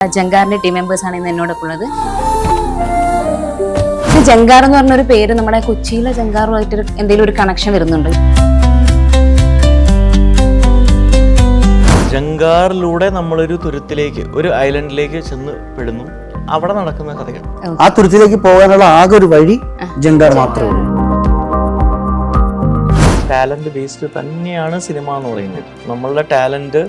ജങ്കാറിന്റെ team members ആണ് ഇന്ന് എന്നോടൊപ്പം ഉള്ളത്. ജങ്കാർ എന്ന് പറഞ്ഞൊരു പേര് നമ്മുടെ കൊച്ചിയിലെ ജങ്കാറുമായിട്ട് എന്തെങ്കിലും ഒരു കണക്ഷൻ വരുന്നുണ്ട്? ജങ്കാറിലൂടെ നമ്മളൊരു തുരുത്തിലേക്ക്, ഒരു ഐലൻഡിലേക്ക് ചെന്ന് പെടുന്നു. അവിടെ നടക്കുന്ന കഥകൾ. ആ തുരുത്തിലേക്ക് പോകാനുള്ള ആകെ ഒരു വഴി ജങ്കാർ മാത്രമേ ഉള്ളൂ. ടാലന്റ് ബേസ്ഡ് തന്നെയാണ് സിനിമ എന്ന് പറയുന്നത്. നമ്മളുടെ ടാലന്റ്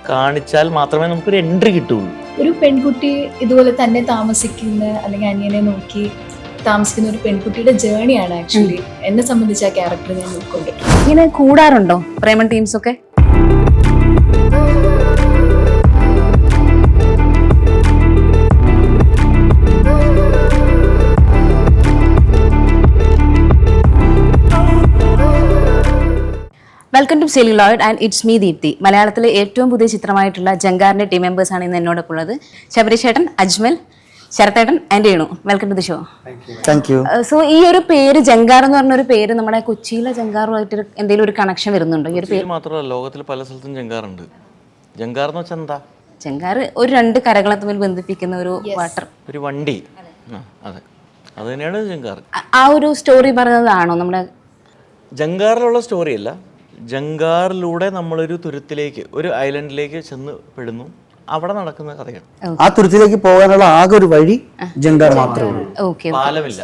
കാണിച്ചാൽ മാത്രമേ നമുക്കൊരു എൻട്രി കിട്ടുള്ളൂ. ഒരു പെൺകുട്ടി ഇതുപോലെ തന്നെ താമസിക്കുന്ന അല്ലെങ്കിൽ അനിയനെ നോക്കി താമസിക്കുന്ന ഒരു പെൺകുട്ടിയുടെ ജേണിയാണ് ആക്ച്വലി എന്നെ സംബന്ധിച്ച് ആ ക്യാരക്ടർ ഞാൻ ഉൾക്കൊണ്ടിട്ടുണ്ട്. ഇങ്ങനെ കൂടാറുണ്ടോ പ്രേമൻ ടീംസ് ഒക്കെ? Welcome to celluloid and it's me Deepthi. മലയാളത്തിലെ ഏറ്റവും പുതിയ ചിത്രമായിട്ടുള്ള ജങ്കാറിന്റെ ടീം മെമ്പേഴ്സ് ആണ് ഇന്ന് എന്നോടൊപ്പം ഉള്ളത്. ശബരി ചേട്ടൻ, അജ്മൽ, ശരത്തേട്ടൻ and Renu. Welcome to the show. Thank you. So ഈ ഒരു പേര് ജങ്കാർ എന്ന് പറഞ്ഞൊരു പേര് നമ്മുടെ കൊച്ചിയിലെ ജങ്കാറുമായിട്ട് എന്തെങ്കിലും ഒരു കണക്ഷൻ വരുന്നുണ്ടോ? ഈ ഒരു പേര് മാത്രമല്ല, ലോകത്തിൽ പല സ്ഥലത്തും ജങ്കാറുണ്ട്. ജങ്കാർ എന്ന് വെച്ചാൽ എന്താ? ജങ്കാർ ഒരു രണ്ട് കരകളെ തമ്മിൽ ബന്ധിപ്പിക്കുന്ന ഒരു വാട്ടർ, ഒരു വണ്ടി. അതെ, അത് തന്നെയാണ് ജങ്കാർ. ആ ഒരു സ്റ്റോറി പറഞ്ഞതാണോ നമ്മുടെ? ജങ്കാറിലുള്ള സ്റ്റോറി അല്ല. ജങ്കാറിലൂടെ നമ്മളൊരു തുരുത്തിലേക്ക്, ഒരു ഐലൻഡിലേക്ക് ചെന്ന് പെടുന്നു. അവിടെ നടക്കുന്ന കഥകൾ. ആ തുരുത്തിലേക്ക് പോകാനുള്ള ആകെ ഒരു വഴി ജങ്കാർ മാത്രമേ ഉള്ളൂ. ഓക്കെ, പാലമില്ല.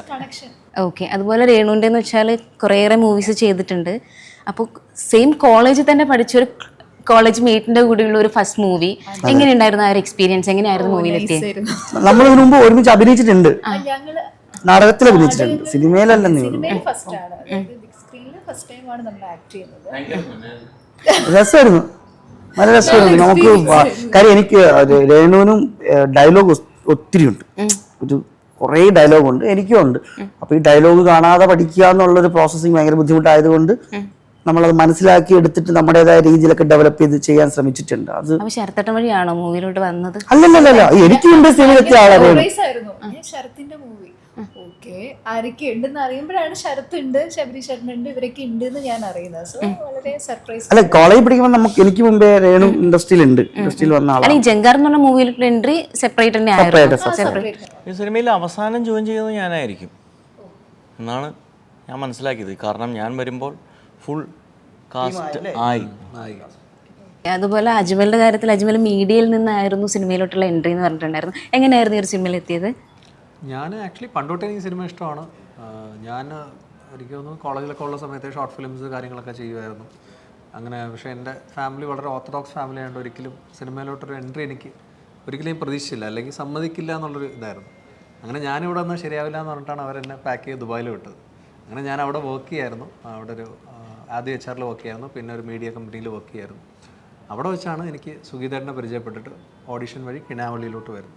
ഓക്കെ. അതുപോലെ രേണുവിൻ്റെ എന്ന് വെച്ചാൽ കുറേയേറെ മൂവീസ് ചെയ്തിട്ടുണ്ട്. അപ്പോൾ സെയിം കോളേജിൽ തന്നെ പഠിച്ചൊരു കോളേജ് മീറ്റിന്റെ കൂടെയുള്ള ഒരു ഫസ്റ്റ് മൂവി എങ്ങനെയുണ്ടായിരുന്നു? ആ ഒരു എക്സ്പീരിയൻസ് എങ്ങനെയായിരുന്നു മൂവിയിലെത്തിയത്? നമ്മൾ ഇതിനു മുമ്പ് ഒരുമിച്ച് അഭിനയിച്ചിട്ടുണ്ട്, നാടകത്തിൽ അഭിനയിച്ചിട്ടുണ്ട്, സിനിമയിലല്ലെന്നേ ഉള്ളൂ. രസമായിരുന്നു, നല്ല രസമായിരുന്നു. നമുക്ക് കാര്യം എനിക്ക് രേണുവിനും ഡയലോഗ് ഒത്തിരി ഉണ്ട്, ഒരു കുറേ ഡയലോഗുണ്ട്, എനിക്കും ഉണ്ട്. അപ്പൊ ഈ ഡയലോഗ് കാണാതെ പഠിക്കുക എന്നുള്ളൊരു പ്രോസസ്സിങ് ഭയങ്കര ബുദ്ധിമുട്ടായതുകൊണ്ട് നമ്മളത് മനസ്സിലാക്കി എടുത്തിട്ട് നമ്മുടേതായ രീതിയിലൊക്കെ ഡെവലപ്പ് ചെയ്ത് ചെയ്യാൻ ശ്രമിച്ചിട്ടുണ്ട്. അത് ശരത്തേട്ടൻ വഴിയാണോ മൂവിയിലോട്ട് വന്നത്? അല്ലല്ലല്ല, എനിക്കും ഇൻഡസ്ട്രിയിലെത്തിയ ആളാണ്. ശരത്തിന്റെ മൂവി ഓക്കെ ആരൊക്കെ ഉണ്ടെന്ന് അറിയുമ്പോഴാണ് ശരത്ത് ഉണ്ട്, ശബരി ശരത്തുണ്ട്, ഇവരൊക്കെ ഉണ്ട് എന്ന് ഞാൻ അറിയുന്നത്. സോ വളരെ സർപ്രൈസ്. അല്ല, കോളേജ് പഠിക്കുമ്പോൾ എനിക്ക് മുമ്പേ രേണു ഇൻഡസ്ട്രിയിൽ വന്ന ആളാണ്. ഈ ജങ്കാർ എന്ന് പറഞ്ഞ മൂവിയിലുള്ള എൻട്രി സെപ്പറേറ്റ് തന്നെ ആയിരുന്നു. ഈ സിനിമയിൽ അവസാനം ജോയിൻ ചെയ്യുന്നത് ഞാനായിരിക്കും എന്നാണ് ഞാൻ മനസ്സിലാക്കിയത്. കാരണം ഞാൻ വരുമ്പോൾ ഫുൾ കാസ്റ്റ് ആയി. അതുപോലെ അജ്മലിന്റെ കാര്യത്തിൽ അജ്മൽ മീഡിയയിൽ നിന്നായിരുന്നു സിനിമയിലോട്ടുള്ള എൻട്രി എന്ന് പറഞ്ഞിട്ടുണ്ടായിരുന്നു. എങ്ങനെയായിരുന്നു ഈ ഒരു സിനിമയിൽ എത്തിയത്? ഞാൻ ആക്ച്വലി പണ്ടോട്ടേ എനിക്ക് സിനിമ ഇഷ്ടമാണ്. ഞാൻ എനിക്ക് തോന്നുന്നു കോളേജിലൊക്കെ ഉള്ള സമയത്ത് ഷോർട്ട് ഫിലിംസ് കാര്യങ്ങളൊക്കെ ചെയ്യുമായിരുന്നു അങ്ങനെ. പക്ഷേ എൻ്റെ ഫാമിലി വളരെ ഓർത്തഡോക്സ് ഫാമിലി ആയതുകൊണ്ട് ഒരിക്കലും സിനിമയിലോട്ടൊരു എൻട്രി എനിക്ക് ഒരിക്കലും പ്രതീക്ഷിച്ചില്ല, അല്ലെങ്കിൽ സമ്മതിക്കില്ല എന്നുള്ളൊരു ഇതായിരുന്നു. അങ്ങനെ ഞാനിവിടെ വന്നാൽ ശരിയാവില്ല എന്ന് പറഞ്ഞിട്ടാണ് അവരെന്നെ പാക്ക് ചെയ്ത് ദുബായിൽ വിട്ടത്. അങ്ങനെ ഞാൻ അവിടെ വർക്ക് ചെയ്യായിരുന്നു. അവിടെ ഒരു ആദ്യം HR വർക്ക് ചെയ്യായിരുന്നു, പിന്നെ ഒരു മീഡിയ കമ്പനിയിൽ വർക്ക് ചെയ്യായിരുന്നു. അവിടെ വെച്ചാണ് എനിക്ക് സുഗീതേട്ടനെ പരിചയപ്പെട്ടിട്ട് ഓഡിഷൻ വഴി കിനാവള്ളിയിലോട്ട് വരുന്നത്.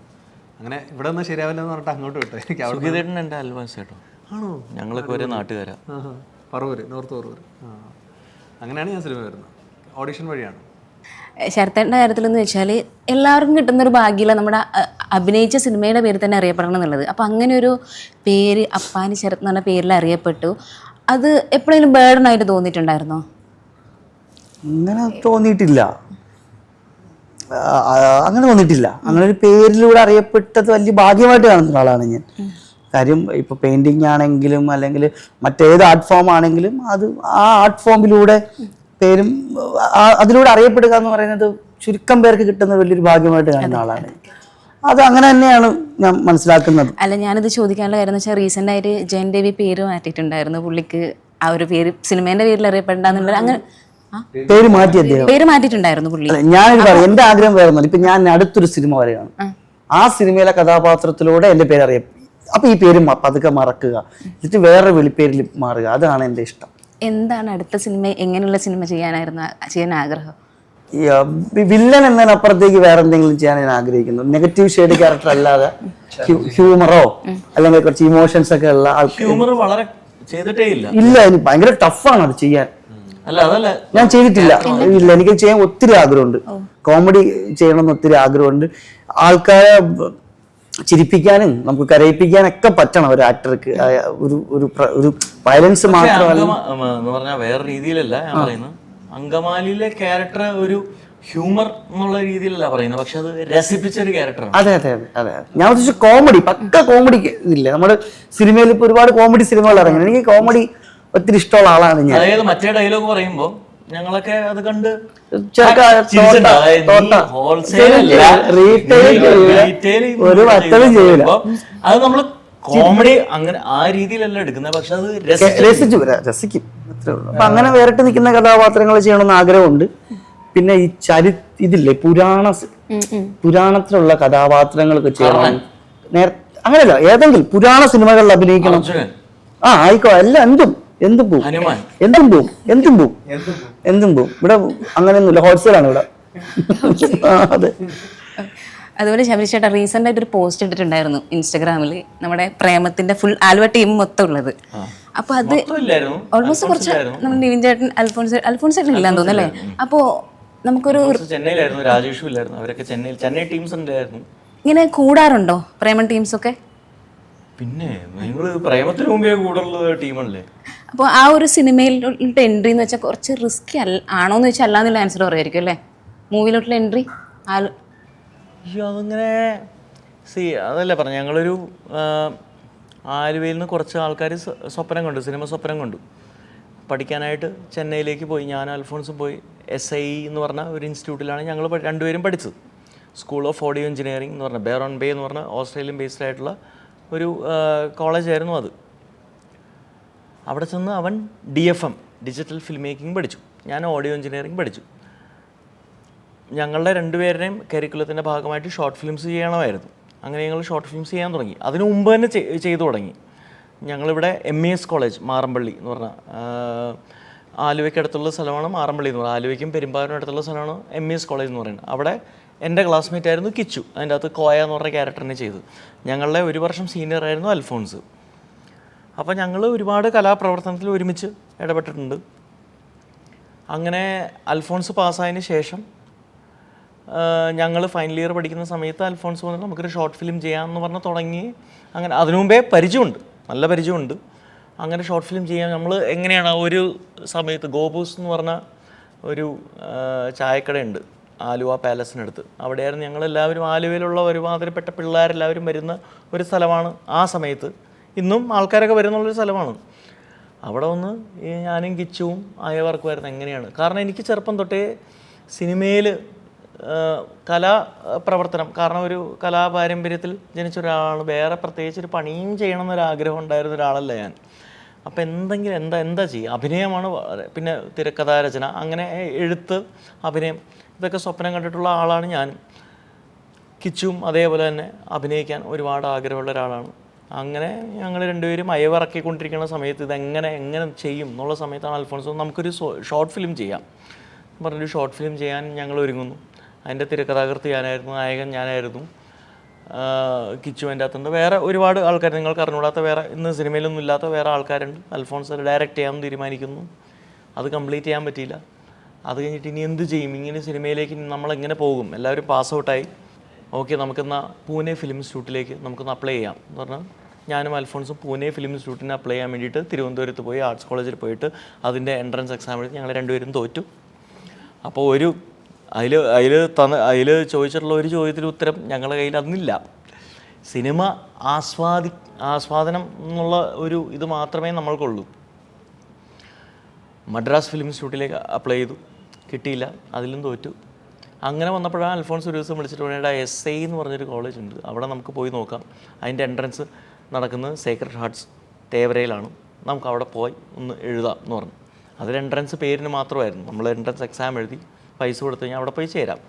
അങ്ങനെ ഇവിടെ ഒന്നും ശരിയാവില്ല എന്ന് പറഞ്ഞിട്ട് അങ്ങോട്ട് വിട്ടു. എനിക്ക് സുഗീതേട്ടൻ എൻ്റെ അൽവാസ് കേട്ടോ. ആണോ? ഞങ്ങളൊക്കെ ഒരേ നാട്ടുകാരാ. പറവൂര്, നോർത്ത് പറവൂര്. അങ്ങനെയാണ് ഞാൻ സിനിമ വരുന്നത്, ഓഡിഷൻ വഴിയാണ്. ശരത്തേട്ടൻ്റെ കാര്യത്തിലെന്ന് വെച്ചാൽ എല്ലാവർക്കും കിട്ടുന്നൊരു ഭാഗ്യമില്ല നമ്മുടെ അഭിനയിച്ച സിനിമയുടെ പേര് തന്നെ അറിയപ്പെടണം എന്നുള്ളത്. അപ്പം അങ്ങനെ ഒരു പേര് അപ്പാനി ശരത് എന്ന് പറഞ്ഞ പേരിൽ അറിയപ്പെട്ടു. അത് എപ്പോഴെങ്കിലും ബേർഡൻ ആയിട്ട് തോന്നിയിട്ടുണ്ടായിരുന്നോ? അങ്ങനെ തോന്നിയിട്ടില്ല, അങ്ങനെ ഒരു പേരിലൂടെ അറിയപ്പെട്ടത് വലിയ ഭാഗ്യമായിട്ട് കാണുന്ന ഒരാളാണ് ഞാൻ. കാര്യം ഇപ്പോൾ പെയിൻറ്റിങ് ആണെങ്കിലും അല്ലെങ്കിൽ മറ്റേത് ആർട്ട് ഫോം ആണെങ്കിലും അത് ആ ആർട്ട് ഫോമിലൂടെ പേരും അതിലൂടെ അറിയപ്പെടുക എന്ന് പറയുന്നത് ചുരുക്കം പേർക്ക് കിട്ടുന്ന വലിയൊരു ഭാഗ്യമായിട്ട് കാണുന്ന ആളാണ്. അത് അങ്ങനെ തന്നെയാണ് ഞാൻ മനസ്സിലാക്കുന്നത്. അല്ല, ഞാനിത് ചോദിക്കാനുള്ള കാര്യം എന്ന് വെച്ചാൽ റീസെൻ്റ് ആയിട്ട് ജയൻ ദേവി പേര് മാറ്റിയിട്ടുണ്ടായിരുന്നു. പുള്ളിക്ക് ആ ഒരു പേര് സിനിമേൻ്റെ പേരിൽ അറിയപ്പെടേണ്ടെന്നുള്ള അങ്ങനെ പേര് മാറ്റി അദ്ദേഹം പേര് മാറ്റിയിട്ടുണ്ടായിരുന്നു പുള്ളി. ഞാനൊരു പറയാം, എൻ്റെ ആഗ്രഹം വേറെ ഒന്നും. ഇപ്പൊ ഞാൻ അടുത്തൊരു സിനിമ വരെയാണ്, ആ സിനിമയിലെ കഥാപാത്രത്തിലൂടെ എൻ്റെ പേര് അറിയാം. അപ്പൊ ഈ പേര് പതുക്കെ മറക്കുക, എന്നിട്ട് വേറെ വിളിപ്പേരിൽ മാറുക, അതാണ് എൻ്റെ ഇഷ്ടം. എന്താണ് അടുത്ത സിനിമ, എങ്ങനെയുള്ള സിനിമ ചെയ്യാൻ ആഗ്രഹം? വില്ലൻ എന്നതിനപ്പുറത്തേക്ക് വേറെ എന്തെങ്കിലും ചെയ്യാൻ ഞാൻ ആഗ്രഹിക്കുന്നു. നെഗറ്റീവ് ഷെയ്ഡ് ക്യാരക്ടർ അല്ലാതെ ഹ്യൂമറോ അല്ലെങ്കിൽ കുറച്ച് ഇമോഷൻസ് ഒക്കെ ഉള്ള ഹ്യൂമർ വളരെ ചെയ്തിട്ടേ ഇല്ല. എനിക്ക് ഭയങ്കര ടഫാണ് അത് ചെയ്യാൻ. അല്ല, അതല്ല, ഞാൻ ചെയ്തിട്ടില്ല. ഇല്ല, എനിക്ക് ചെയ്യാൻ ഒത്തിരി ആഗ്രഹമുണ്ട്. കോമഡി ചെയ്യണമെന്ന് ഒത്തിരി ആഗ്രഹമുണ്ട്. ആൾക്കാരെ ചിരിപ്പിക്കാനും നമുക്ക് കരയിപ്പിക്കാനൊക്കെ പറ്റണം ഒരു ആക്ടർക്ക്. ഒരു വയലൻസ് മാത്രമല്ല എന്ന് പറഞ്ഞാൽ വേറെ രീതിയിലല്ല ഞാൻ പറയുന്നത്. അങ്കമാലിയിലെ ക്യാരക്ടർ ഒരു ഹ്യൂമർ എന്നുള്ള രീതിയിലല്ല പറയുന്നത്, പക്ഷെ അത് രസിപ്പിച്ച ഒരു ക്യാരക്ടറാണ്. അതെ അതെ അതെ അതെ അതെ. ഞാൻ ഉദ്ദേശിച്ച കോമഡി, പക്ക കോമഡി ഇതില്ലേ നമ്മുടെ സിനിമയിൽ ഇപ്പൊ ഒരുപാട് കോമഡി സിനിമകൾ ഇറങ്ങി. എനിക്ക് കോമഡി ഒത്തിരി ഇഷ്ടമുള്ള ആളാണ് ഞാൻ. അതായത് മറ്റേ ഡയലോഗ് പറയുമ്പോ ഞങ്ങളൊക്കെ അത് കണ്ട് ഒരു വട്ടവും ചെയ്യൂല. അത് നമ്മള് കോമഡി അങ്ങനെ ആ രീതിയിലല്ല എടുക്കുന്നത്, പക്ഷെ അത് രസിക്കും, അത്രേ ഉള്ളൂ. അപ്പൊ അങ്ങനെ വേറിട്ട് നിൽക്കുന്ന കഥാപാത്രങ്ങൾ ചെയ്യണമെന്ന് ആഗ്രഹമുണ്ട്. പിന്നെ ഈ ഇതില്ലേ പുരാണത്തിലുള്ള കഥാപാത്രങ്ങളൊക്കെ ചെയ്യണം. അങ്ങനെയല്ല, ഏതെങ്കിലും പുരാണ സിനിമകളിൽ അഭിനയിക്കണം. ആയിക്കോ, എല്ലാം എന്തും പോവും. ഇവിടെ അങ്ങനെയൊന്നുമില്ല, ഹോൾസെയിലാണ് ഇവിടെ. അതെ. അതുപോലെ ശബരി ചേട്ടാ റീസെന്റ് ആയിട്ട് ഒരു പോസ്റ്റ് ഇട്ടിട്ടുണ്ടായിരുന്നു ഇൻസ്റ്റാഗ്രാമിൽ, നമ്മുടെ പ്രേമത്തിന്റെ ഫുൾ ആലുവ ടീം മൊത്തം ഉള്ളത്. അപ്പൊ അത് ഓൾമോസ്റ്റ് കുറച്ച് നമ്മുടെ നിവിൻ ചേട്ടൻ അൽഫോൺസ് ചേട്ടൻ ഇല്ലാന്ന് തോന്നുന്നു അല്ലേ? അപ്പോ നമുക്കൊരു ചെന്നൈയിലായിരുന്നു, രാജേഷും ഇല്ലായിരുന്നു, അവരൊക്കെ ചെന്നൈ ടീംസ് ഉണ്ടായിരുന്നു. ഇങ്ങനെ കൂടാറുണ്ടോ പ്രേമൻ ടീംസ് ഒക്കെ? പിന്നെ നിങ്ങൾ പ്രേമത്തിന് മുമ്പേ കൂടുള്ള ടീമല്ലേ. അപ്പോൾ ആ ഒരു സിനിമയിലോട്ട് എൻട്രി എന്ന് വെച്ചാൽ കുറച്ച് റിസ്കി ആണോന്ന് വെച്ചാൽ അല്ലാന്നുള്ള ആൻസർ പറയുമായിരിക്കും അല്ലേ മൂവിയിലോട്ടുള്ള എൻട്രി? അതങ്ങനെ അതല്ലേ പറഞ്ഞു, ഞങ്ങളൊരു ആലുവയിൽ നിന്ന് കുറച്ച് ആൾക്കാർ സ്വപ്നം കണ്ടു, സിനിമ സ്വപ്നം കണ്ടു. പഠിക്കാനായിട്ട് ചെന്നൈയിലേക്ക് പോയി. ഞാൻ അൽഫോൺസും പോയി. SI എന്ന് പറഞ്ഞ ഒരു ഇൻസ്റ്റിറ്റ്യൂട്ടിലാണ് ഞങ്ങൾ രണ്ടുപേരും പഠിച്ചത്. സ്കൂൾ ഓഫ് ഓഡിയോ എഞ്ചിനീയറിംഗ് എന്ന് പറഞ്ഞ ബെയറോൺ ബേ എന്ന് പറഞ്ഞ ഓസ്ട്രേലിയൻ ബേസ്ഡ് ആയിട്ടുള്ള ഒരു കോളേജായിരുന്നു അത്. അവിടെ ചെന്ന് അവൻ DFM ഡിജിറ്റൽ ഫിലിം മേക്കിംഗ് പഠിച്ചു, ഞാൻ ഓഡിയോ എഞ്ചിനീയറിംഗ് പഠിച്ചു. ഞങ്ങളുടെ രണ്ടുപേരുടെയും കരിക്കുലത്തിൻ്റെ ഭാഗമായിട്ട് ഷോർട്ട് ഫിലിംസ് ചെയ്യണമായിരുന്നു. അങ്ങനെ ഞങ്ങൾ ഷോർട്ട് ഫിലിംസ് ചെയ്യാൻ തുടങ്ങി. അതിനു മുമ്പ് തന്നെ ചെയ്തു തുടങ്ങി. ഞങ്ങളിവിടെ MES കോളേജ് മാറമ്പള്ളി എന്ന് പറഞ്ഞാൽ ആലുവയ്ക്ക് അടുത്തുള്ള സ്ഥലമാണ് മാറമ്പള്ളി എന്ന് പറഞ്ഞാൽ. ആലുവയ്ക്കും പെരുമ്പാവൂരിനും അടുത്തുള്ള സ്ഥലമാണ് MES കോളേജ് എന്ന് പറയുന്നത്. അവിടെ എൻ്റെ ക്ലാസ്മേറ്റ് ആയിരുന്നു കിച്ചു, അതിൻ്റെ അകത്ത് കോയ എന്ന് പറഞ്ഞ ക്യാരക്ടറിനെ ചെയ്തു. ഞങ്ങളുടെ ഒരു വർഷം സീനിയർ ആയിരുന്നു അൽഫോൺസ്. അപ്പോൾ ഞങ്ങൾ ഒരുപാട് കലാപ്രവർത്തനത്തിൽ ഒരുമിച്ച് ഇടപെട്ടിട്ടുണ്ട്. അങ്ങനെ അൽഫോൺസ് പാസ്സായതിന് ശേഷം ഞങ്ങൾ ഫൈനൽ ഇയർ പഠിക്കുന്ന സമയത്ത് അൽഫോൺസ് പറഞ്ഞാൽ നമുക്കൊരു ഷോർട്ട് ഫിലിം ചെയ്യാമെന്ന് പറഞ്ഞ് തുടങ്ങി. അങ്ങനെ അതിനു മുമ്പേ പരിചയമുണ്ട്, നല്ല പരിചയമുണ്ട്. അങ്ങനെ ഷോർട്ട് ഫിലിം ചെയ്യാൻ നമ്മൾ എങ്ങനെയാണ് ഒരു സമയത്ത് ഗോബൂസ് എന്ന് പറഞ്ഞ ഒരു ചായക്കടയുണ്ട് ആലുവ പാലസിനടുത്ത്. അവിടെയായിരുന്നു ഞങ്ങളെല്ലാവരും, ആലുവയിലുള്ള ഒരുമാതിരിപ്പെട്ട പിള്ളേരെല്ലാവരും വരുന്ന ഒരു സ്ഥലമാണ് ആ സമയത്ത്. ഇന്നും ആൾക്കാരൊക്കെ വരുന്നുള്ളൊരു സ്ഥലമാണ്. അവിടെ വന്ന് ഞാനും കിച്ചുവും അയവർക്കുമായിരുന്നു. എങ്ങനെയാണ്, കാരണം എനിക്ക് ചെറുപ്പം തൊട്ടേ സിനിമയിൽ കലാപ്രവർത്തനം, കാരണം ഒരു കലാപാരമ്പര്യത്തിൽ ജനിച്ച ഒരാളാണ്. വേറെ പ്രത്യേകിച്ച് ഒരു പണിയും ചെയ്യണം എന്നൊരാഗ്രഹം ഉണ്ടായിരുന്ന ഒരാളല്ല ഞാൻ. അപ്പോൾ എന്തെങ്കിലും എന്താ ചെയ്യുക, അഭിനയമാണ്. പിന്നെ തിരക്കഥാരചന, അങ്ങനെ എഴുത്ത്, അഭിനയം, ഇതൊക്കെ സ്വപ്നം കണ്ടിട്ടുള്ള ആളാണ് ഞാനും. കിച്ചും അതേപോലെ തന്നെ അഭിനയിക്കാൻ ഒരുപാട് ആഗ്രഹമുള്ള ഒരാളാണ്. അങ്ങനെ ഞങ്ങൾ രണ്ടുപേരും അയവിറക്കിക്കൊണ്ടിരിക്കുന്ന സമയത്ത് എങ്ങനെ ചെയ്യും എന്നുള്ള സമയത്താണ് അൽഫോൺസ് നമുക്കൊരു ഷോർട്ട് ഫിലിം ചെയ്യാം പറഞ്ഞൊരു ഷോർട്ട് ഫിലിം ചെയ്യാൻ ഞങ്ങൾ ഒരുങ്ങുന്നു. അതിൻ്റെ തിരക്കഥാകൃത്ത് ഞാനായിരുന്നു, നായകൻ ഞാനായിരുന്നു, കിച്ചു എൻ്റെ അകത്തുണ്ട്, വേറെ ഒരുപാട് ആൾക്കാർ, നിങ്ങൾക്ക് അറിഞ്ഞുകൂടാത്ത വേറെ ഇന്ന് സിനിമയിലൊന്നും ഇല്ലാത്ത വേറെ ആൾക്കാരുണ്ട്. അൽഫോൺസ് ഡയറക്റ്റ് ചെയ്യാമെന്ന് തീരുമാനിക്കുന്നു. അത് കംപ്ലീറ്റ് ചെയ്യാൻ പറ്റിയില്ല. അത് കഴിഞ്ഞിട്ട് ഇനി എന്ത് ചെയ്യും, ഇങ്ങനെ സിനിമയിലേക്ക് നമ്മളെങ്ങനെ പോകും? എല്ലാവരും പാസ് ഔട്ടായി. ഓക്കെ, നമുക്കെന്നാൽ പൂനെ ഫിലിം ഇൻസ്റ്റിറ്റ്യൂട്ടിലേക്ക് നമുക്കൊന്ന് അപ്ലൈ ചെയ്യാം എന്ന് പറഞ്ഞാൽ ഞാനും അൽഫോൺസും പൂനെ ഫിലിം ഇൻസ്റ്റിറ്റ്യൂട്ടിന് അപ്ലൈ ചെയ്യാൻ വേണ്ടിയിട്ട് തിരുവനന്തപുരത്ത് പോയി ആർട്സ് കോളേജിൽ പോയിട്ട് അതിൻ്റെ എൻട്രൻസ് എക്സാം എഴുതി ഞങ്ങൾ രണ്ടുപേരും തോറ്റു. അപ്പോൾ അതിൽ ചോദിച്ചിട്ടുള്ള ഒരു ചോദ്യത്തിന് ഉത്തരം ഞങ്ങളുടെ കയ്യിൽ അന്നില്ല. സിനിമ ആസ്വാദനം എന്നുള്ള ഒരു ഇത് മാത്രമേ നമ്മൾക്കുള്ളൂ. മദ്രാസ് ഫിലിം ഇൻസ്റ്റിറ്റ്യൂട്ടിലേക്ക് അപ്ലൈ ചെയ്തു, കിട്ടിയില്ല, അതിലും തോറ്റു. അങ്ങനെ വന്നപ്പോഴാണ് അൽഫോൺസ് ഒരു ദിവസം വിളിച്ചിട്ട് വേണ്ട SI എന്ന് പറഞ്ഞൊരു കോളേജ് ഉണ്ട്, അവിടെ നമുക്ക് പോയി നോക്കാം. അതിൻ്റെ എൻട്രൻസ് നടക്കുന്നത് സേക്രഡ് ഹാർട്ട്സ് തേവരയിലാണ്, നമുക്ക് അവിടെ പോയി ഒന്ന് എഴുതാം എന്ന് പറഞ്ഞു. അതിൽ എൻട്രൻസ് പേരിന് മാത്രമായിരുന്നു. നമ്മൾ എൻട്രൻസ് എക്സാം എഴുതി പൈസ കൊടുത്തു കഴിഞ്ഞാൽ അവിടെ പോയി ചേരാം.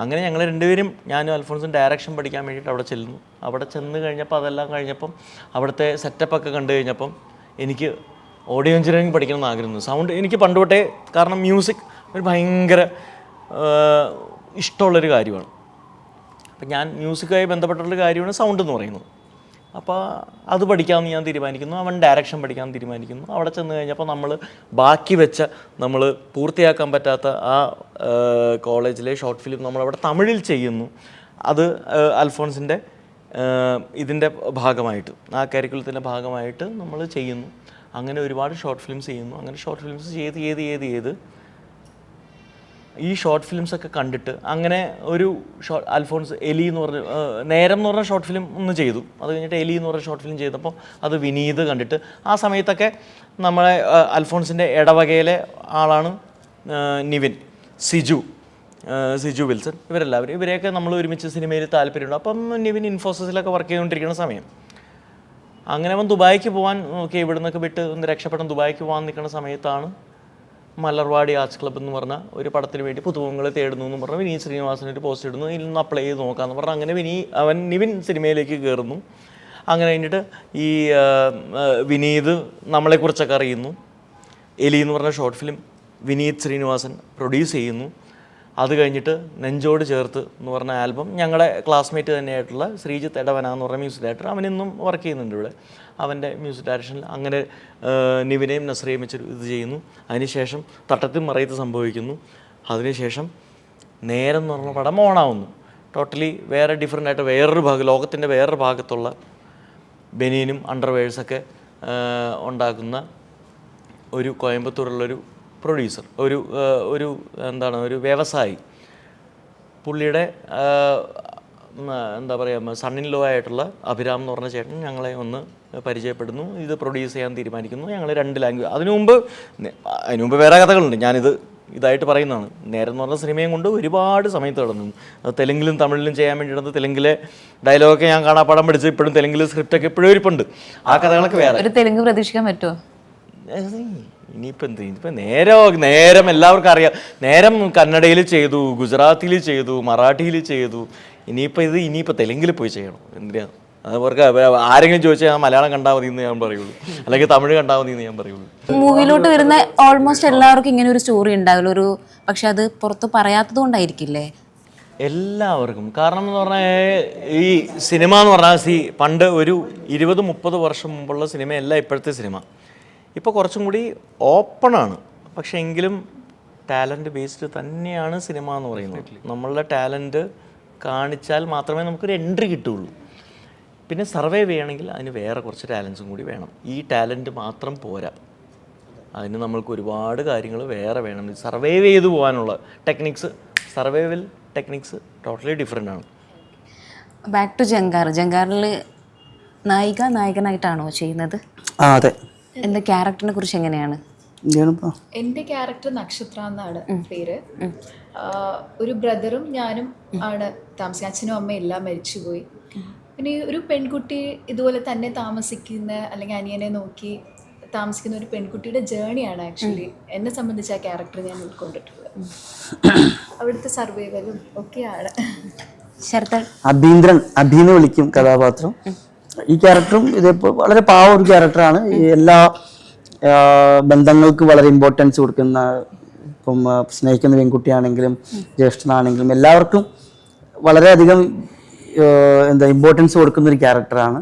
അങ്ങനെ ഞങ്ങൾ രണ്ടുപേരും, ഞാനും അൽഫോൺസും ഡയറക്ഷൻ പഠിക്കാൻ വേണ്ടിയിട്ട് അവിടെ ചെല്ലുന്നു. അവിടെ ചെന്ന് കഴിഞ്ഞപ്പോൾ അതെല്ലാം കഴിഞ്ഞപ്പം അവിടുത്തെ സെറ്റപ്പൊക്കെ കണ്ടു കഴിഞ്ഞപ്പം എനിക്ക് ഓഡിയോ എഞ്ചിനീയറിംഗ് പഠിക്കണമെന്ന് ആഗ്രഹം. സൗണ്ട് എനിക്ക് പണ്ട് തൊട്ടേ, കാരണം മ്യൂസിക് ഒരു ഭയങ്കര ഇഷ്ടമുള്ളൊരു കാര്യമാണ്. അപ്പം ഞാൻ മ്യൂസിക്കുമായി ബന്ധപ്പെട്ടുള്ളൊരു കാര്യമാണ് സൗണ്ട് എന്ന് പറയുന്നത്. അപ്പോൾ അത് പഠിക്കാമെന്ന് ഞാൻ തീരുമാനിക്കുന്നു. അവൻ ഡയറക്ഷൻ പഠിക്കാൻ തീരുമാനിക്കുന്നു. അവിടെ ചെന്ന് കഴിഞ്ഞപ്പോൾ നമ്മൾ ബാക്കി വെച്ച, നമ്മൾ പൂർത്തിയാക്കാൻ പറ്റാത്ത ആ കോളേജിലെ ഷോർട്ട് ഫിലിം നമ്മളവിടെ തമിഴിൽ ചെയ്യുന്നു. അത് അൽഫോൺസിൻ്റെ ഇതിൻ്റെ ഭാഗമായിട്ട്, ആ കരിക്കുലത്തിൻ്റെ ഭാഗമായിട്ട് നമ്മൾ ചെയ്യുന്നു. അങ്ങനെ ഒരുപാട് ഷോർട്ട് ഫിലിംസ് ചെയ്യുന്നു. അങ്ങനെ ഷോർട്ട് ഫിലിംസ് ചെയ്ത് ഈ ഷോർട്ട് ഫിലിംസ് ഒക്കെ കണ്ടിട്ട് അങ്ങനെ ഒരു അൽഫോൺസ് എലി എന്ന് പറഞ്ഞ നേരം എന്ന് പറഞ്ഞ ഷോർട്ട് ഫിലിം ഒന്ന് ചെയ്തു. അത് കഴിഞ്ഞിട്ട് എലി എന്ന് പറഞ്ഞ ഷോർട്ട് ഫിലിം ചെയ്തപ്പോൾ അത് വിനീത് കണ്ടിട്ട് ആ സമയത്തൊക്കെ നമ്മളെ അൽഫോൺസിൻ്റെ ഇടവകയിലെ ആളാണ് നിവിൻ, സിജു വിൽസൺ, ഇവരെയൊക്കെ നമ്മൾ ഒരുമിച്ച് സിനിമയിൽ താല്പര്യമുണ്ട്. അപ്പം നിവിൻ ഇൻഫോസിസിലൊക്കെ വർക്ക് ചെയ്തുകൊണ്ടിരിക്കുന്ന സമയം. അങ്ങനെ അവൻ ദുബായിക്ക് പോകാൻ ഓക്കെ, ഇവിടെ നിന്നൊക്കെ വിട്ട് ഒന്ന് രക്ഷപ്പെടാൻ ദുബായിക്ക് പോകാൻ നിൽക്കുന്ന സമയത്താണ് മലർവാടി ആർട്സ് ക്ലബ്ബ് എന്ന് പറഞ്ഞ ഒരു പടത്തിന് വേണ്ടി പുതുമുഖങ്ങളെ തേടുന്നു എന്ന് പറഞ്ഞാൽ വിനീത് ശ്രീനിവാസൻ ഒരു പോസ്റ്റ് ഇടുന്നു, ഇതിൽ നിന്ന് അപ്ലൈ ചെയ്ത് നോക്കാമെന്ന് പറഞ്ഞാൽ അങ്ങനെ നിവിൻ സിനിമയിലേക്ക് കയറുന്നു. അങ്ങനെ കഴിഞ്ഞിട്ട് ഈ വിനീത് നമ്മളെക്കുറിച്ചൊക്കെ അറിയുന്നു. എലി എന്ന് പറഞ്ഞ short film Vineeth Sreenivasan produce ചെയ്യുന്നു. അത് കഴിഞ്ഞിട്ട് നെഞ്ചോട് ചേർത്ത് എന്ന് പറഞ്ഞ ആൽബം ഞങ്ങളുടെ ക്ലാസ്മേറ്റ് തന്നെയായിട്ടുള്ള ശ്രീജിത്ത് എടവന എന്ന് പറഞ്ഞ മ്യൂസിക് ഡയറക്ടർ, അവനിന്നും വർക്ക് ചെയ്യുന്നുണ്ട് ഇവിടെ. അവൻ്റെ മ്യൂസിക് ഡയറക്ഷനിൽ അങ്ങനെ നിവിനെയും നസ്രിയെയും വെച്ചൊരു ഇത് ചെയ്യുന്നു. അതിനുശേഷം തട്ടത്തിൽ മറയത്ത് സംഭവിക്കുന്നു. അതിനുശേഷം നേരം എന്ന് പറഞ്ഞ പടം ഓണാവുന്നു. ടോട്ടലി വേറെ ഡിഫറെൻ്റ് ആയിട്ട് വേറൊരു ഭാഗം, ലോകത്തിൻ്റെ വേറൊരു ഭാഗത്തുള്ള ബനിയനും അണ്ടർവെയേഴ്സൊക്കെ ഉണ്ടാക്കുന്ന ഒരു കോയമ്പത്തൂരുള്ളൊരു പ്രൊഡ്യൂസർ, ഒരു എന്താണ് ഒരു വ്യവസായി. പുള്ളിയുടെ എന്താ പറയുക സണ്ണിൻ ലോ ആയിട്ടുള്ള അഭിരാം എന്ന് പറഞ്ഞ ചേട്ടൻ ഞങ്ങളെ ഒന്ന് പരിചയപ്പെടുന്നു. ഇത് പ്രൊഡ്യൂസ് ചെയ്യാൻ തീരുമാനിക്കുന്നു. ഞങ്ങൾ 2 ലാംഗ്വേജ് അതിനു മുമ്പ് വേറെ കഥകളുണ്ട്, ഇതായിട്ട് പറയുന്നതാണ്. നേരം എന്ന് പറഞ്ഞ സിനിമയും കൊണ്ട് ഒരുപാട് സമയത്ത് കിടന്നു. അത് തെലുങ്കിലും തമിഴിലും ചെയ്യാൻ വേണ്ടിയിട്ട് തെലുങ്കിലെ ഡയലോഗൊക്കെ ഞാൻ കാണാൻ പടം പഠിച്ച് ഇപ്പോഴും തെലുങ്കിലെ സ്ക്രിപ്റ്റൊക്കെ ഇപ്പോഴും ഇരിപ്പുണ്ട്. ആ കഥകളൊക്കെ വേറെ. ഒരു തെലുങ്ക് പ്രതീക്ഷിക്കാൻ പറ്റുമോ? ഇനിയിപ്പോൾ എന്ത്, ഇനിയിപ്പോൾ നേരം എല്ലാവർക്കും അറിയാം. നേരം കന്നഡയിൽ ചെയ്തു, ഗുജറാത്തിൽ ചെയ്തു, മറാഠിയിൽ ചെയ്തു. ഇനിയിപ്പോൾ തെലുങ്കിൽ പോയി ചെയ്യണം. എന്തിനാ? അവർക്ക് ആരെങ്കിലും ചോദിച്ചാൽ മലയാളം കണ്ടാൽ മതി എന്ന് ഞാൻ പറയുള്ളൂ, അല്ലെങ്കിൽ തമിഴ് കണ്ടാൽ മതി എന്ന് ഞാൻ പറയുള്ളൂ. മൂവിയിലോട്ട് വരുന്ന ഓൾമോസ്റ്റ് എല്ലാവർക്കും ഇങ്ങനെ ഒരു സ്റ്റോറി ഉണ്ടാവില്ല, പക്ഷെ അത് പുറത്ത് പറയാത്തത് കൊണ്ടായിരിക്കില്ലേ? എല്ലാവർക്കും. കാരണം എന്ന് പറഞ്ഞാൽ ഈ സിനിമ എന്ന് പറഞ്ഞാൽ പണ്ട് ഒരു 20-30 വർഷം മുമ്പുള്ള സിനിമയല്ല ഇപ്പോഴത്തെ സിനിമ. ഇപ്പോൾ കുറച്ചും കൂടി ഓപ്പണാണ്. പക്ഷേ എങ്കിലും ടാലൻറ്റ് ബേസ്ഡ് തന്നെയാണ് സിനിമ എന്ന് പറയുന്നത്. നമ്മളുടെ ടാലൻറ്റ് കാണിച്ചാൽ മാത്രമേ നമുക്കൊരു എൻട്രി കിട്ടുകയുള്ളൂ. പിന്നെ സർവൈവ് ചെയ്യണമെങ്കിൽ അതിന് വേറെ കുറച്ച് ടാലൻസും കൂടി വേണം. ഈ ടാലൻറ്റ് മാത്രം പോരാ, അതിന് നമ്മൾക്ക് ഒരുപാട് കാര്യങ്ങൾ വേറെ വേണം. സർവൈവ് ചെയ്തു പോകാനുള്ള സർവൈവൽ ടെക്നിക്സ് ടോട്ടലി ഡിഫറെൻ്റ് ആണ്. ബാക്ക് ടു ജങ്കാറിൽ നായകനായിട്ടാണോ ചെയ്യുന്നത്? അതെ. എൻ്റെ ക്യാരക്ടറിനെ കുറിച്ച് എങ്ങനെയാണ്? എൻ്റെ ക്യാരക്ടർ നക്ഷത്ര എന്നാണ് പേര്. ഒരു ബ്രദറും ഞാനും ആണ് താമസിക്കുക. അച്ഛനും അമ്മയും എല്ലാം മരിച്ചുപോയി. പിന്നെ ഒരു പെൺകുട്ടി ഇതുപോലെ തന്നെ താമസിക്കുന്ന അല്ലെങ്കിൽ അനിയനെ നോക്കി താമസിക്കുന്ന ഒരു പെൺകുട്ടിയുടെ ജേണിയാണ് ആക്ച്വലി എന്നെ സംബന്ധിച്ച് ആ ക്യാരക്ടർ ഞാൻ ഉൾക്കൊണ്ടിട്ടുള്ളത്. അവിടുത്തെ സർവൈവലും ഒക്കെയാണ്. അഭിന്ന് വിളിക്കും കഥാപാത്രം. ഈ ക്യാരക്ടറും ഇതേപോലെ വളരെ പാവ ഒരു ക്യാരക്ടറാണ്. എല്ലാ ബന്ധങ്ങൾക്ക് വളരെ ഇമ്പോർട്ടൻസ് കൊടുക്കുന്ന, ഇപ്പം സ്നേഹിക്കുന്ന പെൺകുട്ടിയാണെങ്കിലും ജ്യേഷ്ഠനാണെങ്കിലും എല്ലാവർക്കും വളരെയധികം ഇമ്പോർട്ടൻസ് കൊടുക്കുന്ന ഒരു ക്യാരക്ടറാണ്.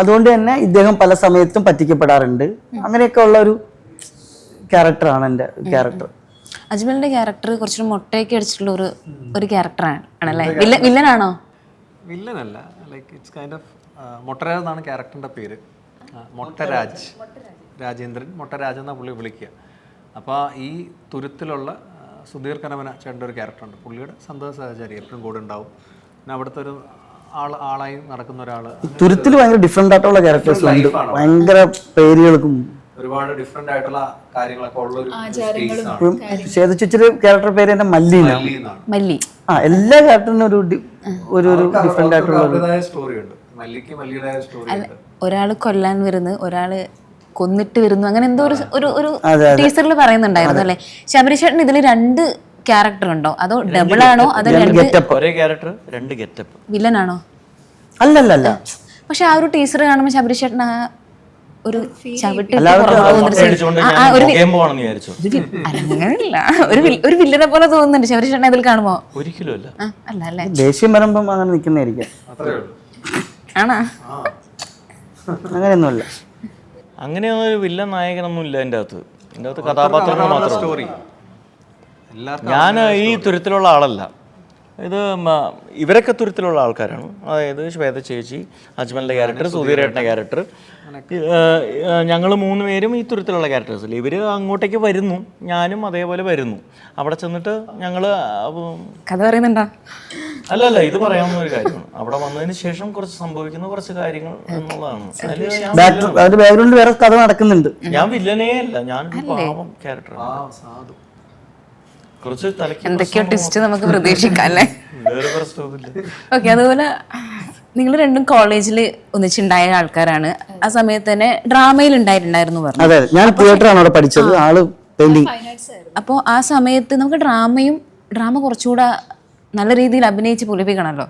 അതുകൊണ്ട് തന്നെ ഇദ്ദേഹം പല സമയത്തും പറ്റിക്കപ്പെടാറുണ്ട്. അങ്ങനെയൊക്കെ ഉള്ള ഒരു ക്യാരക്ടറാണ് എൻ്റെ ക്യാരക്ടർ. അജ്മലിന്റെ ക്യാരക്ടർ കുറച്ചൊരു മുട്ടയൊക്കെ അടിച്ചിട്ടുള്ള ഒരു ക്യാരക്ടറാണ് ആണല്ലേ? വില്ലനാണോ? വില്ലനല്ല, ലൈക്ക് ഇറ്റ്സ് കൈൻഡ് ഓഫ് മൊട്ടരാജ് എന്നാണ് ക്യാരക്ടറിൻ്റെ പേര്. രാജേന്ദ്രൻ മൊട്ടരാജ് എന്നാണ് പുള്ളി വിളിക്കുക. അപ്പോൾ ഈ തുരുത്തിലുള്ള സുധീർ കനമന ചേട്ടൻ്റെ ഒരു ക്യാരക്ടറുണ്ട്. പുള്ളിയുടെ സന്തോഷ സഹചാരി എപ്പോഴും കൂടെ ഉണ്ടാവും. പിന്നെ അവിടുത്തെ ഒരു ആളായി നടക്കുന്ന ഒരാൾ. തുരുത്തിൽ ഭയങ്കര ഡിഫറെൻ്റ് ആയിട്ടുള്ള ക്യാരക്ടേഴ്സ് ഉണ്ട്. ഭയങ്കര പേരുകൾക്കും ഒരുപാട് ഡിഫറെൻ്റ് ആയിട്ടുള്ള കാര്യങ്ങളൊക്കെ ഉള്ള ഒരു ക്യാരക്ടർ പേര് തന്നെ മല്ലി. എല്ലാ ക്യാരക്ടറിനും ഒരു ഡിഫറെൻ്റ് ആയിട്ടുള്ള സ്റ്റോറി ഉണ്ട്. മല്ലിക്ക് മല്ലിയുടേതായ സ്റ്റോറി ഉണ്ട്. ഒരാൾ കൊല്ലാൻ വരുന്നു, ഒരാള് കൊന്നിട്ട് വരുന്നു, അങ്ങനെ എന്തോ ഒരു ടീച്ചറിൽ പറയുന്നുണ്ടായിരുന്നു അല്ലേ? ശബരിശേട്ടൻ ഇതിൽ 2 ക്യാരക്ടർ ഉണ്ടോ, അതോ ഡബിൾ ആണോ, അതോ ഒരേ ക്യാരക്ടർ 2 ഗെറ്റപ്പ്? വില്ലനാണോ? അല്ലല്ല. പക്ഷെ ആ ഒരു ടീച്ചർ കാണുമ്പോൾ ശബരിശേട്ടൻ ഒരു ചവിട്ടി ഒരു വില്ലനെ പോലെ തോന്നുന്നുണ്ട് ശബരിശേട്ടൻ ഇതിൽ കാണുമ്പോ. ഒരിക്കലും അല്ല അല്ലേ? ദേഷ്യം വരുമ്പം അങ്ങനെ നിൽക്കുന്നതായിരിക്കും. ആണോ? അങ്ങനെയൊന്നുമല്ല. അങ്ങനെയൊന്നും ഒരു വില്ലൻ നായകനൊന്നും ഇല്ല എൻ്റെ അകത്ത് കഥാപാത്രങ്ങൾ മാത്രം. ഞാൻ ഈ തുരത്തിലുള്ള ആളല്ല. ഇത് ഇവരൊക്കെ തുരുത്തിലുള്ള ആൾക്കാരാണ്. അതായത് ശ്വേത ചേച്ചി, അജ്മലിൻ്റെ ക്യാരക്ടർ, സുധീരേട്ടൻ്റെ ക്യാരക്ടർ, ഞങ്ങൾ 3 പേരും ഈ തുരുത്തിലുള്ള ക്യാരക്ടേഴ്സിൽ. ഇവർ അങ്ങോട്ടേക്ക് വരുന്നു, ഞാനും അതേപോലെ വരുന്നു. അവിടെ ചെന്നിട്ട് ഞങ്ങൾ കഥ പറയുന്നുണ്ടോ? അല്ലല്ല, ഇത് പറയാവുന്ന ഒരു കാര്യമാണ്. അവിടെ വന്നതിന് ശേഷം കുറച്ച് സംഭവിക്കുന്ന കുറച്ച് കാര്യങ്ങൾ എന്നുള്ളതാണ്. ബാക്ക്ഗ്രൗണ്ടിൽ വേറെ കഥ നടക്കുന്നുണ്ട്. ഞാൻ വില്ലനേ അല്ല, ഞാനൊരു പാവം ക്യാരക്ടറാണ്. കുറച്ച് എന്തൊക്കെയോ ട്വിസ്റ്റ് നമുക്ക് പ്രതീക്ഷിക്കാം അല്ലേ? വേറെ പ്രശ്നമൊന്നുമില്ല. ഓക്കെ, അതുപോലെ നിങ്ങൾ രണ്ടും കോളേജിൽ ഒന്നിച്ചുണ്ടായ ആൾക്കാരാണ്. ആ സമയത്ത് തന്നെ ഡ്രാമയിൽ ഉണ്ടായിട്ടുണ്ടായിരുന്നു പറഞ്ഞു. അതെ, ഞാൻ തിയേറ്ററാണ് അവിടെ പഠിച്ചത്, ആള് പെയിന്റിങ്. അപ്പോൾ ആ സമയത്ത് നമുക്ക് ഡ്രാമ കുറച്ചുകൂടെ നല്ല രീതിയിൽ അഭിനയിച്ച് പൊലിപ്പിക്കണമല്ലോ.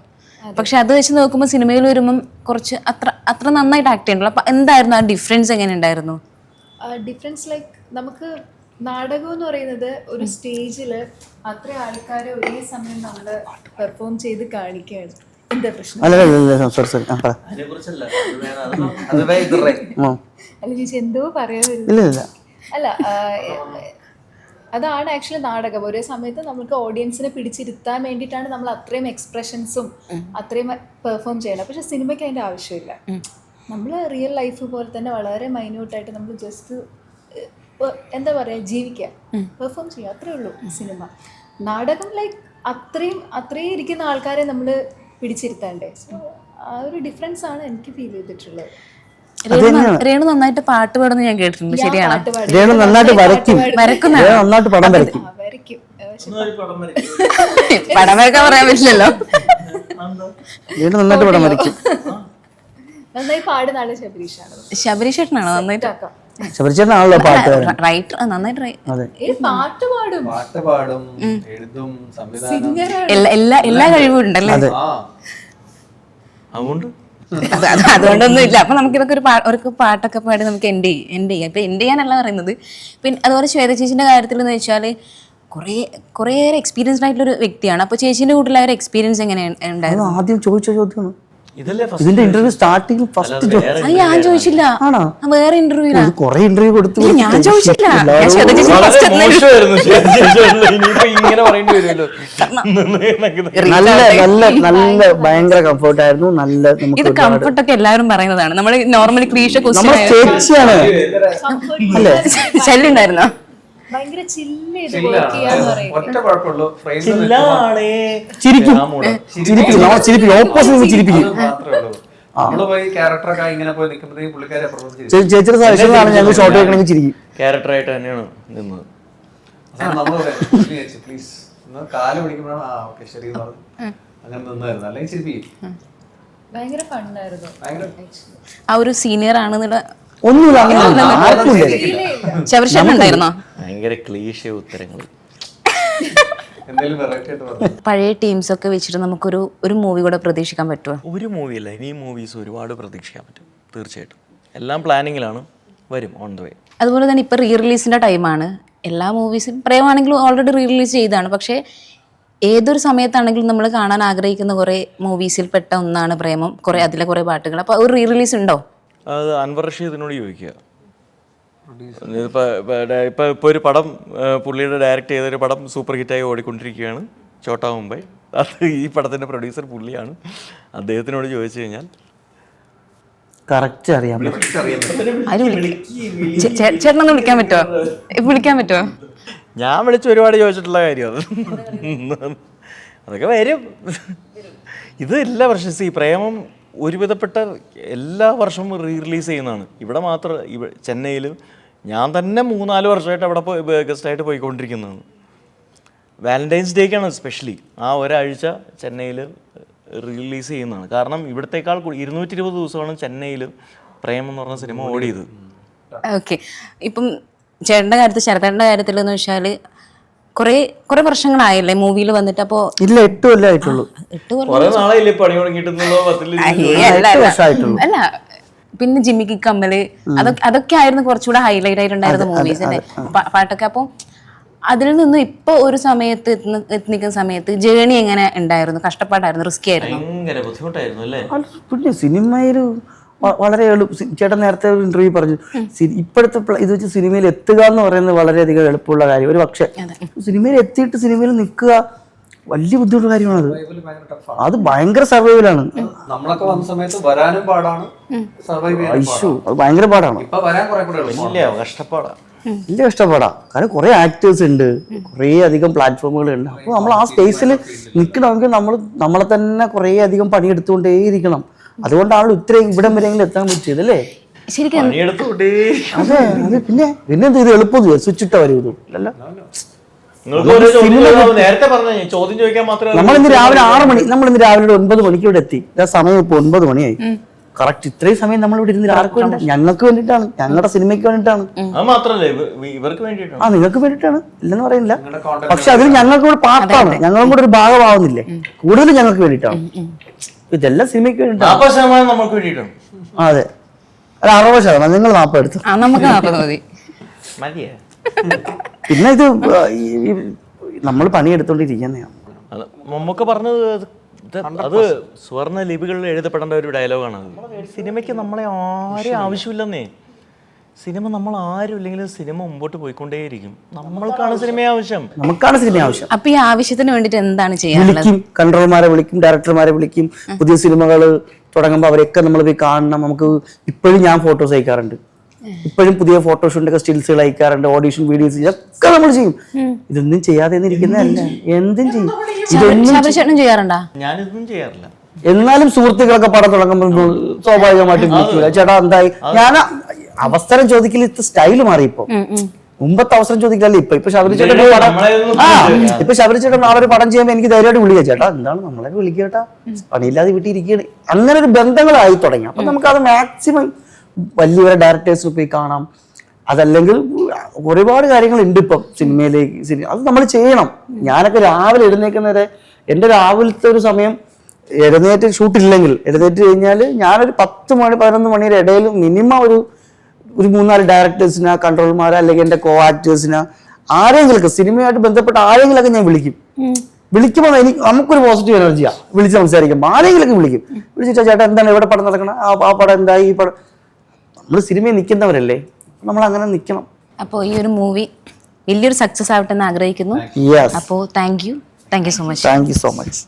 പക്ഷെ അത് വെച്ച് നോക്കുമ്പോൾ സിനിമയിൽ വരുമ്പം കുറച്ച് അത്ര നന്നായിട്ട് ആക്ട് ചെയ്യണല്ലോ. അപ്പം എന്തായിരുന്നു ആ ഡിഫറൻസ്? എങ്ങനെ ഉണ്ടായിരുന്നു ഡിഫറൻസ്? ലൈക്ക് നമുക്ക് നാടകം എന്ന് പറയുന്നത് ഒരു സ്റ്റേജിൽ അത്ര ആൾക്കാരെ ഒരേ സമയം നമ്മൾ പെർഫോം ചെയ്ത് കാണിക്കുകയാണ്. എന്താ പ്രശ്നം? അല്ല ചേച്ചി എന്തോ പറയാൻ അല്ല, അതാണ് ആക്ച്വലി നാടകം. ഒരേ സമയത്ത് നമുക്ക് ഓഡിയൻസിനെ പിടിച്ചിരുത്താൻ വേണ്ടിയിട്ടാണ് നമ്മൾ അത്രയും എക്സ്പ്രഷൻസും അത്രയും പെർഫോം ചെയ്യണം. പക്ഷെ സിനിമയ്ക്ക് അതിൻ്റെ ആവശ്യമില്ല. നമ്മൾ റിയൽ ലൈഫ് പോലെ തന്നെ വളരെ മൈന്യൂട്ടായിട്ട് നമ്മൾ ജസ്റ്റ് എന്താ പറയുക, ജീവിക്കുക, പെർഫോം ചെയ്യുക, അത്രേ ഉള്ളൂ സിനിമ. നാടകം ലൈക്ക് അത്രയും ഇരിക്കുന്ന ആൾക്കാരെ നമ്മൾ പിടിച്ചിരുത്താണ്ടേ. ആ ഒരു ഡിഫറൻസ് ആണ് എനിക്ക് ഫീൽ ചെയ്തിട്ടുള്ളത്. രേണു നന്നായിട്ട് പാട്ട് പാടുന്നു ഞാൻ കേട്ടിട്ടുണ്ട്. ശരിയാണ്? രേണു നന്നായിട്ട് വരയ്ക്കും, നന്നായിട്ട് പടം വരയ്ക്കും. പടം വരയ്ക്കാൻ പറയാൻ പറ്റില്ലല്ലോ. രേണു നന്നായിട്ട് പടം വരയ്ക്കും. നന്നായി പാടുന്ന ആള് ശബരീഷാണ്. ശബരീഷ് ചേട്ടനാണോ നന്നായിട്ട്? ശബരിച്ചേട്ടനാണല്ലോ പാട്ട് റൈറ്റ്, നന്നായിട്ട് പാട്ട് പാടും, എഴുതും, സംവിധാനം, എല്ലാ കഴിവും ഉണ്ടല്ലേ? അതുകൊണ്ടൊന്നും ഇല്ല. അപ്പൊ നമുക്കിതൊക്കെ ഒരു പാട്ടൊക്കെ പാടി നമുക്ക് എൻഡ് ചെയ്യാം. ഇപ്പൊ എൻഡ് ചെയ്യാനല്ല പറയുന്നത്. പിന്നെ അതുപോലെ ശ്വേത ചേച്ചിന്റെ കാര്യത്തിൽ എന്ന് വെച്ചാല് കുറേയേറെ എക്സ്പീരിയൻസ്ഡ് ആയിട്ടുള്ള ഒരു വ്യക്തിയാണ്. അപ്പൊ ചേച്ചിന്റെ കൂട്ടിൽ ആ ഒരു എക്സ്പീരിയൻസ് എങ്ങനെയുണ്ടായിരുന്നു? ആദ്യം ചോദിച്ച ചോദ്യമാണ് ഇതിന്റെ ഇന്റർവ്യൂ സ്റ്റാർട്ടിങ് ഫസ്റ്റ്. ഞാൻ ചോദിച്ചില്ല, വേറെ ഇന്റർവ്യൂ കുറെ ഇന്റർവ്യൂ കൊടുത്തു. ഞാൻ ചോദിച്ചില്ല. നല്ല ഭയങ്കര കംഫർട്ട് ആയിരുന്നു. ഇത് കംഫർട്ടൊക്കെ എല്ലാവരും പറയുന്നതാണ്. നമ്മൾ നോർമലി ക്ലീഷ ചേച്ചിയാണ് അല്ലേ? ശല്യുണ്ടായിരുന്നോ? ഭയങ്കര ചില്ല് ചെയ്ത് വർക്ക് ചെയ്യാന്ന് പറയും. ഒറ്റ കുഴപ്പമുള്ളൂ, ചേച്ചിയുടെ സജഷനാണ് ഞങ്ങൾ ഷോട്ട് വെക്കണമെങ്കിൽ ചിരിക്കും. ക്യാരക്ടറായിട്ട് തന്നെയാണ് നിന്നത്. കാല് പിടിക്കുമ്പോഴാണ് ശരി അങ്ങനെ നിന്നായിരുന്നു, അല്ലെങ്കിൽ ചിരിപ്പിക്കും. ഭയങ്കര ഫണ്ണായിരുന്നു. ആ ഒരു സീനിയർ ആണെന്നുള്ള ഒന്നുമില്ല. ശബരിശേട്ടനുണ്ടായിരുന്നോ? ഭയങ്കര ക്ലീശ ഉത്തരങ്ങൾ. പഴയ ടീംസ് ഒക്കെ വെച്ചിട്ട് നമുക്കൊരു മൂവി കൂടെ പ്രതീക്ഷിക്കാൻ പറ്റുമോ? ഒരു മൂവിയല്ല, ഇനി മൂവീസ് ഒരുപാട് പ്രതീക്ഷിക്കാൻ പറ്റും. തീർച്ചയായിട്ടും എല്ലാം പ്ലാനിങ്ങിലാണ്, വരും ഓൺ ദ വേ. അതുപോലെ തന്നെ ഇപ്പോൾ റീ റിലീസിൻ്റെ ടൈമാണ്. എല്ലാ മൂവീസും പ്രേമാണെങ്കിലും ഓൾറെഡി റീ റിലീസ് ചെയ്തതാണ്. പക്ഷേ ഏതൊരു സമയത്താണെങ്കിലും നമ്മൾ കാണാൻ ആഗ്രഹിക്കുന്ന കുറേ മൂവീസിൽ പെട്ട ഒന്നാണ് പ്രേമം. അതിലെ കുറേ പാട്ടുകൾ. അപ്പോൾ ഒരു റീ റിലീസ് ഉണ്ടോ? അത് അൻവർ റഷീദിനോട് ചോദിക്കുക. ഇപ്പോൾ ഒരു പടം പുള്ളിയുടെ ഡയറക്റ്റ് ചെയ്തൊരു പടം സൂപ്പർ ഹിറ്റായി ഓടിക്കൊണ്ടിരിക്കുകയാണ്, ചോട്ടാ മുംബൈ. അത് ഈ പടത്തിൻ്റെ പ്രൊഡ്യൂസർ പുള്ളിയാണ്. അദ്ദേഹത്തിനോട് ചോദിച്ചു കഴിഞ്ഞാൽ കറക്റ്റ് അറിയാൻ പറ്റും. ചേട്ടനൊന്ന് വിളിക്കാൻ പറ്റുമോ? വിളിക്കാൻ പറ്റുമോ? ഞാൻ വിളിച്ച് ഒരുപാട് ചോദിച്ചിട്ടുള്ള കാര്യം അത്. അതൊക്കെ വരും. ഇത് എല്ലാ വർഷവും ഈ പ്രേമം ഒരുവിധപ്പെട്ട എല്ലാ വർഷവും റീ റിലീസ് ചെയ്യുന്നതാണ്. ഇവിടെ മാത്രം ചെന്നൈയിൽ ഞാൻ തന്നെ 3-4 വർഷമായിട്ട് അവിടെ ഗസ്റ്റായിട്ട് പോയിക്കൊണ്ടിരിക്കുന്നതാണ്. വാലന്റൈൻസ് ഡേക്കാണ് സ്പെഷ്യലി ആ ഒരാഴ്ച ചെന്നൈയിൽ റിലീസ് ചെയ്യുന്നതാണ്. കാരണം ഇവിടത്തേക്കാൾ 220 ദിവസമാണ് ചെന്നൈയിൽ പ്രേമം എന്ന് പറഞ്ഞ സിനിമ ഓടിയത്. ഓക്കെ, ഇപ്പം ചേട്ടൻ്റെ കാര്യത്തിൽ, ശരത്തേട്ടൻ്റെ കാര്യത്തിൽ എന്ന് വെച്ചാൽ കുറെ വർഷങ്ങളായല്ലേ മൂവിയിൽ വന്നിട്ട്? അപ്പോൾ ഇല്ല, 8 കൊല്ലം ആയിട്ടുള്ളൂ. 8 കൊല്ലം അല്ല. പിന്നെ ജിമ്മിക്ക് കമ്മല്, അതൊക്കെ ആയിരുന്നു കുറച്ചുകൂടെ ഹൈലൈറ്റ് ആയിട്ടുണ്ടായിരുന്ന മൂവീസ് അല്ലേ, പാട്ടൊക്കെ. അപ്പോൾ അതിൽ നിന്നും ഇപ്പൊ ഒരു സമയത്ത് എത്തി നിൽക്കുന്ന സമയത്ത് ജേണി എങ്ങനെ ഉണ്ടായിരുന്നു? കഷ്ടപ്പാടായിരുന്നു? റിസ്കി ആയിരുന്നു? ഭയങ്കര ബുദ്ധിമുട്ടായിരുന്നു അല്ലേ? പിന്നെ സിനിമയിൽ വളരെ ചേട്ടൻ നേരത്തെ ഒരു ഇന്റർവ്യൂ പറഞ്ഞു, ഇപ്പോഴത്തെ ഇത് വെച്ച് സിനിമയിൽ എത്തുക എന്ന് പറയുന്നത് വളരെയധികം എളുപ്പമുള്ള കാര്യം. ഒരു പക്ഷേ സിനിമയിൽ എത്തിയിട്ട് സിനിമയിൽ നിൽക്കുക വലിയ ബുദ്ധിമുട്ടുള്ള കാര്യമാണത്. ഭയങ്കര ടഫാണ്. അത് ഭയങ്കര സർവൈവലാണ്. നമ്മളൊക്കെ വന്ന സമയത്ത് വരാനും പാടാണ്, സർവൈവ് ചെയ്യാനും ഇഷ്യൂ അത് ഭയങ്കര പാടാണ്. ഇപ്പൊ വരാൻ കുറെ കൂടെ എളുപ്പമാണ്. ഇല്ല കഷ്ടപ്പാടാ, വലിയ കഷ്ടപ്പാടാ. കാരണം കുറേ ആക്ടേഴ്സ് ഉണ്ട്, കുറേ അധികം പ്ലാറ്റ്ഫോമുകൾ ഉണ്ട്. അപ്പോൾ നമ്മൾ ആ സ്പേസിൽ നിൽക്കണമെങ്കിൽ നമ്മളെ തന്നെ കുറേ അധികം പണിയെടുത്തുകൊണ്ടേ ഇരിക്കണം. അതുകൊണ്ടാണ് ഇത്രയും ഇവിടം വരെയെങ്കിലും എത്താൻ പറ്റിയത് അല്ലേ? ശരിക്കും പണിയെടുത്തോട്ടേ. അതെ അതെ. പിന്നെ ഇത് എളുപ്പം സ്വിച്ച് ഇട്ട വരും ഇത് അല്ലല്ലോ. നേരത്തെ പറഞ്ഞ ചോദ്യം ചോദിക്കാൻ മാത്രമേ നമ്മളിന്ന് രാവിലെ 6 മണി, നമ്മളിന്ന് രാവിലെ 9 മണിക്ക് ഇവിടെ എത്തി. സമയം ഇപ്പോൾ 9 മണിയായി. കറക്റ്റ് ഇത്രയും സമയം നമ്മൾ ഇവിടെ ഇരുന്ന് ആർക്ക് വേണ്ടി? ഞങ്ങൾക്ക് വേണ്ടിയിട്ടാണ്, ഞങ്ങളുടെ സിനിമയ്ക്ക് വേണ്ടിയിട്ടാണ്. അത് മാത്രമല്ല ഇവർക്ക് വേണ്ടിയിട്ടാണ്. ആ നിങ്ങൾക്ക് വേണ്ടിയിട്ടാണ്, ഇല്ലെന്ന് പറയുന്നില്ല. പക്ഷെ അതിൽ ഞങ്ങൾക്ക് കൂടെ പാർട്ടാണ്, ഞങ്ങളും കൂടെ ഒരു ഭാഗമാവുന്നില്ലേ? കൂടുതൽ ഞങ്ങൾക്ക് വേണ്ടിയിട്ടാണ്. ഇതെല്ലാം സിനിമയ്ക്ക് വേണ്ടിയിട്ടാണ്. 40% നമുക്ക് വേണ്ടിയിട്ടാണ്. അതെ, അത് 60%. നിങ്ങൾ 40 എടുത്തു. നമുക്ക് 40 മതി. മതിയേ. പിന്നെ ഇത് നമ്മൾ പണിയെടുത്തോണ്ടിരിക്കുന്നതാണ്. നമുക്ക് പറഞ്ഞത് അത് സുവർണ്ണ ലിപികളിൽ എഴുതപ്പെടേണ്ട ഒരു ഡയലോഗാണ്. സിനിമയ്ക്ക് നമ്മളെ ആരും ആവശ്യമില്ലെന്നേ. സിനിമ നമ്മൾ ആരും ഇല്ലെങ്കിലും സിനിമ മുമ്പോട്ട് പോയിക്കൊണ്ടേയിരിക്കും. നമ്മൾക്കാണ് സിനിമ ആവശ്യം, നമുക്കാണ് സിനിമ ആവശ്യം. അപ്പൊ ഈ ആവശ്യത്തിന് വേണ്ടിട്ട് എന്താണ് ചെയ്യാനുള്ളത്? വിളിക്കും, കൺട്രോളർമാരെ വിളിക്കും, ഡയറക്ടർമാരെ വിളിക്കും. പുതിയ സിനിമകൾ തുടങ്ങുമ്പോൾ അവരൊക്കെ നമ്മൾ പോയി കാണണം. നമുക്ക് ഇപ്പോഴും ഞാൻ ഫോട്ടോസ് അയക്കാറുണ്ട്, ഇപ്പോഴും പുതിയ ഫോട്ടോഷൂട്ടിന്റെ സ്റ്റിൽസുകൾ അയക്കാറുണ്ട്, ഓഡീഷൻ വീഡിയോസ് ഇതൊക്കെ നമ്മൾ ചെയ്യും. ഇതൊന്നും ചെയ്യാതെ ഇരിക്കുന്നതല്ല, എന്തും ചെയ്യും. ശബരിശേട്ടനും ചെയ്യാറുണ്ടാ? ഞാനിതൊന്നും ചെയ്യാറില്ല. എന്നാലും സുഹൃത്തുക്കളൊക്കെ പടം തുടങ്ങുമ്പോൾ സ്വാഭാവികമായിട്ടും വിളിക്കൂല. ചേട്ടാ എന്തായി? ഞാൻ അവസരം ചോദിക്കൽ സ്റ്റൈല് മാറി. ഇപ്പൊ മുമ്പത്തെ അവസരം ചോദിക്കലല്ലേ ഇപ്പൊ ശബരിചേട്ടൻ പടം, ഇപ്പൊ ശബരിചേട്ടൻ ആ ഒരു പടം ചെയ്യുമ്പോൾ എനിക്ക് ധൈര്യമായിട്ട് വിളിക്കാം, ചേട്ടാ എന്താണ് നമ്മളെ വിളിക്കേട്ടാ, പണിയില്ലാതെ വീട്ടിൽ ഇരിക്കുകയാണ്. അങ്ങനെ ഒരു ബന്ധങ്ങളായി തുടങ്ങി. അപ്പൊ നമുക്കത് മാക്സിമം വലിയ ഡയറക്ടേഴ്സിൽ പോയി കാണാം. അതല്ലെങ്കിൽ ഒരുപാട് കാര്യങ്ങളുണ്ട് ഇപ്പം സിനിമയിലേക്ക്. അത് നമ്മൾ ചെയ്യണം. ഞാനൊക്കെ രാവിലെ എഴുന്നേക്കുന്നവരെ എൻ്റെ രാവിലത്തെ ഒരു സമയം എഴുന്നേറ്റ് ഷൂട്ടില്ലെങ്കിൽ എഴുന്നേറ്റ് കഴിഞ്ഞാൽ ഞാനൊരു 10 മണി 11 മണിയുടെ ഇടയിൽ മിനിമം ഒരു 3-4 ഡയറക്ടേഴ്സിനെ, കൺട്രോളർമാരെ, അല്ലെങ്കിൽ എൻ്റെ കോ ആക്ടേഴ്സിനെ, ആരെങ്കിലൊക്കെ സിനിമയായിട്ട് ബന്ധപ്പെട്ട ആരെങ്കിലൊക്കെ ഞാൻ വിളിക്കുമ്പോൾ നമുക്കൊരു പോസിറ്റീവ് എനർജിയാണ്. വിളിച്ച് സംസാരിക്കുമ്പോൾ ആരെങ്കിലൊക്കെ വിളിച്ചിട്ടാ ചേട്ടാ എന്താണ് ഇവിടെ പടം നടക്കണം, ആ പടം എന്തായി, ഈ പടം. നമ്മൾ സിനിമയിൽ നിൽക്കുന്നവരല്ലേ, നമ്മൾ അങ്ങനെ നിൽക്കണം. അപ്പോൾ ഈ ഒരു മൂവി വലിയൊരു സക്സസ് ആവട്ടെ എന്ന് ആഗ്രഹിക്കുന്നു. അപ്പോൾ thank you so much. Thank you so much.